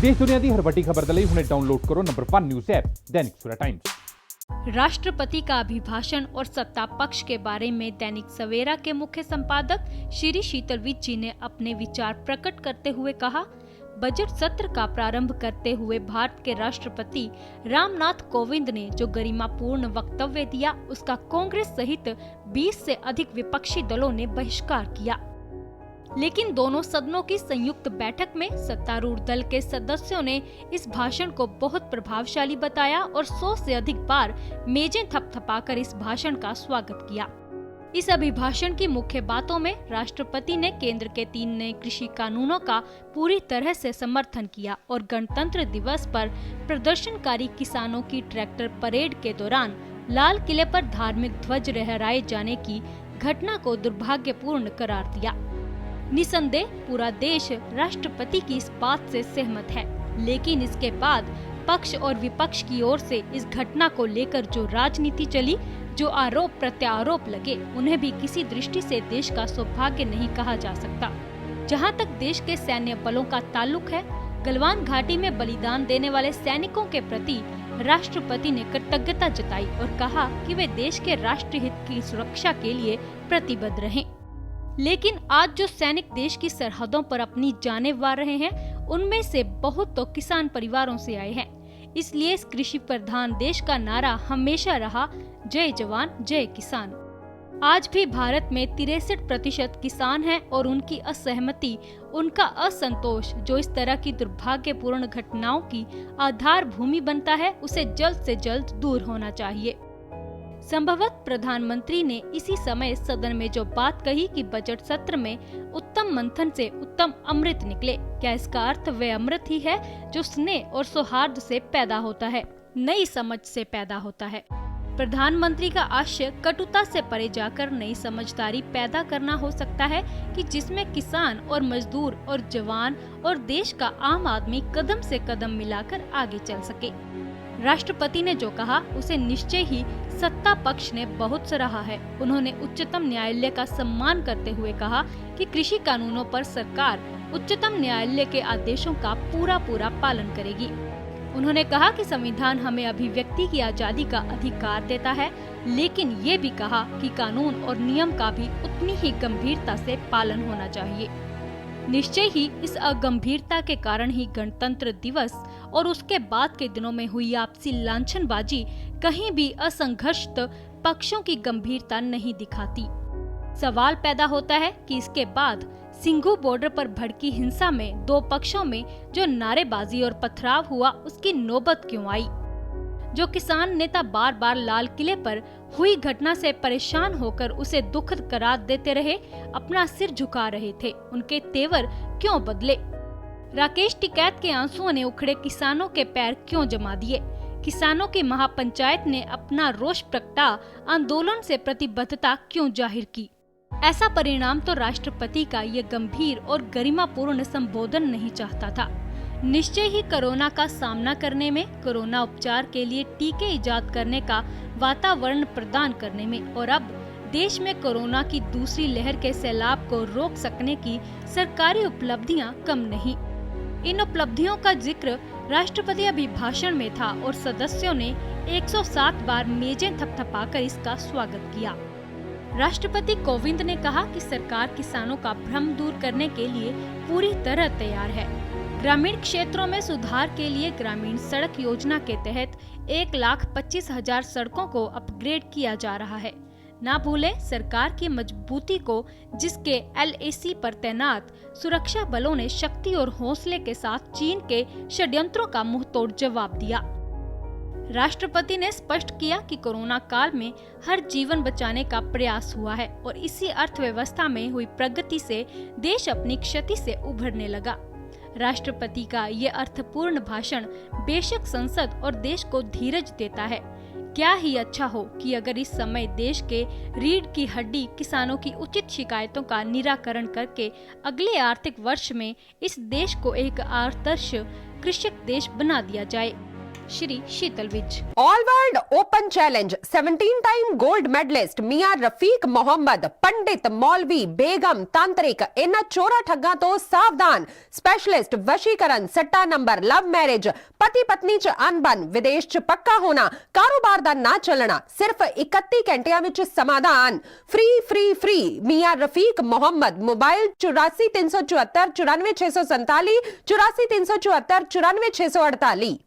देश दुनिया की हर वड्डी खबर दे हुणे डाउनलोड करो number 1 news app Dainik Savera times. राष्ट्रपति का अभिभाषण और सत्ता पक्ष के बारे में दैनिक सवेरा के मुख्य संपादक श्री शीतलविज जी ने अपने विचार प्रकट करते हुए कहा, बजट सत्र का प्रारंभ करते हुए भारत के राष्ट्रपति रामनाथ कोविंद ने जो गरिमापूर्ण वक्तव्य दिया, उसका कांग्रेस सहित 20 से अधिक विपक्षी दलों ने बहिष्कार किया। लेकिन दोनों सदनों की संयुक्त बैठक में सत्तारूढ़ दल के सदस्यों ने इस भाषण को बहुत प्रभावशाली बताया और 100 से अधिक बार मेजें थपथपाकर इस भाषण का स्वागत किया। इस अभिभाषण की मुख्य बातों में राष्ट्रपति ने केंद्र के 3 नए कृषि कानूनों का पूरी तरह से समर्थन किया और गणतंत्र दिवस पर प्रदर्शनकारी किसानों की ट्रैक्टर परेड के दौरान लाल किले पर धार्मिक ध्वज लहराए जाने की घटना को दुर्भाग्यपूर्ण करार दिया। निसंदेह पूरा देश राष्ट्रपति की इस बात से सहमत है, लेकिन इसके बाद पक्ष और विपक्ष की ओर से इस घटना को लेकर जो राजनीति चली, जो आरोप प्रत्यारोप लगे, उन्हें भी किसी दृष्टि से देश का सौभाग्य नहीं कहा जा सकता। जहां तक देश के सैन्य बलों का ताल्लुक है, गलवान घाटी में बलिदान देने वाले सैनिकों के प्रति राष्ट्रपति ने कृतज्ञता जताई और कहा कि वे देश के राष्ट्रहित की सुरक्षा के लिए प्रतिबद्ध रहें। लेकिन आज जो सैनिक देश की सरहदों पर अपनी जानें वार रहे हैं, उनमें से बहुत तो किसान परिवारों से आए हैं। इसलिए इस कृषि प्रधान देश का नारा हमेशा रहा, जय जवान जय किसान। आज भी भारत में 63% किसान हैं और उनकी असहमति, उनका असंतोष जो इस तरह की दुर्भाग्यपूर्ण घटनाओं की आधार भूमि बनता है, उसे जल्द से जल्द दूर होना चाहिए। संभवतः प्रधानमंत्री ने इसी समय सदन में जो बात कही कि बजट सत्र में उत्तम मंथन से उत्तम अमृत निकले, क्या इसका अर्थ वह अमृत ही है जो स्नेह और सौहार्द से पैदा होता है, नई समझ से पैदा होता है। प्रधानमंत्री का आशय कटुता से परे जाकर नई समझदारी पैदा करना हो सकता है कि जिसमें किसान और मजदूर और जवान और देश का आम आदमी कदम से कदम मिलाकर आगे चल सके। राष्ट्रपति ने जो कहा उसे निश्चय ही सत्ता पक्ष ने बहुत सराहा है। उन्होंने उच्चतम न्यायालय का सम्मान करते हुए कहा कि कृषि कानूनों पर सरकार उच्चतम न्यायालय के आदेशों का पूरा पालन करेगी। उन्होंने कहा कि संविधान हमें अभिव्यक्ति की आजादी का अधिकार देता है, लेकिन ये भी कहा कि कानून और नियम का भी उतनी ही गंभीरता से पालन होना चाहिए। निश्चय ही इस अगंभीरता के कारण ही गणतंत्र दिवस और उसके बाद के दिनों में हुई आपसी लांछनबाजी कहीं भी असंघर्षित पक्षों की गंभीरता नहीं दिखाती। सवाल पैदा होता है कि इसके बाद सिंघू बॉर्डर पर भड़की हिंसा में 2 पक्षों में जो नारेबाजी और पथराव हुआ, उसकी नौबत क्यों आई? जो किसान नेता बार बार लाल किले पर हुई घटना से परेशान होकर उसे दुखद करार देते रहे, अपना सिर झुका रहे थे, उनके तेवर क्यों बदले? राकेश टिकैत के आंसुओं ने उखड़े किसानों के पैर क्यों जमा दिए? किसानों की महापंचायत ने अपना रोष प्रगटा आंदोलन से प्रतिबद्धता क्यों जाहिर की? ऐसा परिणाम तो राष्ट्रपति का ये गंभीर और गरिमापूर्ण संबोधन नहीं चाहता था। निश्चय ही कोरोना का सामना करने में, कोरोना उपचार के लिए टीके इजाद करने का वातावरण प्रदान करने में और अब देश में कोरोना की दूसरी लहर के सैलाब को रोक सकने की सरकारी उपलब्धियां कम नहीं। इन उपलब्धियों का जिक्र राष्ट्रपति अभिभाषण में था और सदस्यों ने 107 बार मेजें थपथपाकर इसका स्वागत किया। राष्ट्रपति कोविंद ने कहा कि सरकार किसानों का भ्रम दूर करने के लिए पूरी तरह तैयार है। ग्रामीण क्षेत्रों में सुधार के लिए ग्रामीण सड़क योजना के तहत 1,25,000 सड़कों को अपग्रेड किया जा रहा है। ना भूलें सरकार की मजबूती को, जिसके LAC पर तैनात सुरक्षा बलों ने शक्ति और हौसले के साथ चीन के षड्यंत्रों का मुंहतोड़ जवाब दिया। राष्ट्रपति ने स्पष्ट किया कि कोरोना काल में हर जीवन बचाने का प्रयास हुआ है और इसी अर्थव्यवस्था में हुई प्रगति से देश अपनी क्षति से उभरने लगा। राष्ट्रपति का ये अर्थपूर्ण भाषण बेशक संसद और देश को धीरज देता है। क्या ही अच्छा हो कि अगर इस समय देश के रीढ़ की हड्डी किसानों की उचित शिकायतों का निराकरण करके अगले आर्थिक वर्ष में इस देश को एक आदर्श कृषक देश बना दिया जाए। Shri Sheetal Vij. All world open challenge 17 time gold medallist Mian Rafiq Mohammad, पंडित, मौलवी, बेगम, तांत्रिक, इन्हां चोरा ठग्गां तो सावधान। स्पेशलिस्ट वशीकरण, सट्टा नंबर, लव मैरिज, पति पत्नी च अनबन, विदेश च पक्का होना, कारोबार दा ना चलना, सिर्फ 31 घंटियां विच समाधान। फ्री फ्री फ्री मियां रफीक मोहम्मद। मोबाइल 84 374 94 647, 84 374 94 648।